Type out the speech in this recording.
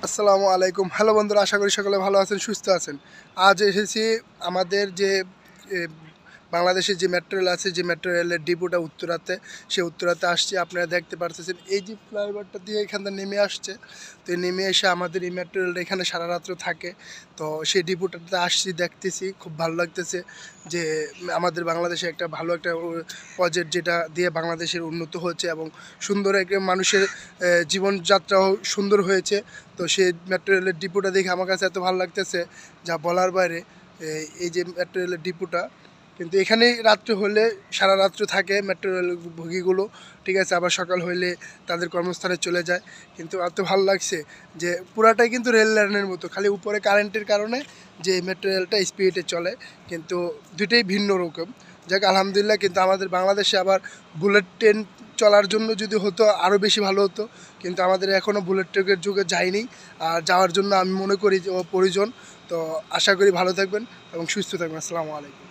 আসসালামু আলাইকুম। হ্যালো বন্ধুরা, আশা করি সকলে ভালো আছেন, সুস্থ আছেন। আজ এসেছি আমাদের যে এ বাংলাদেশের যে মেট্রো রেল আছে, যে মেট্রো রেলের ডিপোটা উত্তরাতে, সে উত্তরাতে আসছি। আপনারা দেখতে পারতেছেন এই যে ফ্লাইওভারটা দিয়ে এখান থেকে নেমে আসছে। তো এই নেমে এসে আমাদের এই মেট্রো রেলটা এখানে সারা রাত্র থাকে। তো সেই ডিপোটাতে আসছি, দেখতেছি, খুব ভালো লাগতেছে যে আমাদের বাংলাদেশে একটা ভালো একটা প্রজেক্ট, যেটা দিয়ে বাংলাদেশের উন্নত হচ্ছে এবং সুন্দর একটা মানুষের জীবনযাত্রাও সুন্দর হয়েছে। তো সেই মেট্রো রেলের ডিপোটা দেখে আমার কাছে এত ভালো লাগতেছে যা বলার বাইরে। এই যে মেট্রো রেলের ডিপোটা, কিন্তু এখানেই রাত্রে হলে সারা রাত্র থাকে মেট্রো রেল বগিগুলো, ঠিক আছে, আবার সকাল হইলে তাদের কর্মস্থানে চলে যায়। কিন্তু এত ভালো লাগছে যে পুরাটাই কিন্তু রেল লাইনের মতো, খালি উপরে কারেন্টের কারণে যে মেট্রো রেলটা স্পিডে চলে, কিন্তু দুইটাই ভিন্ন রকম। যাক আলহামদুলিল্লাহ। কিন্তু আমাদের বাংলাদেশে আবার বুলেট ট্রেন চলার জন্য যদি হতো আরও বেশি ভালো হতো, কিন্তু আমাদের এখনও বুলেট ট্রেনের যুগে যায়নি। আর যাওয়ার জন্য আমি মনে করি যে প্রয়োজন। তো আশা করি ভালো থাকবেন এবং সুস্থ থাকবেন। আসসালামু আলাইকুম।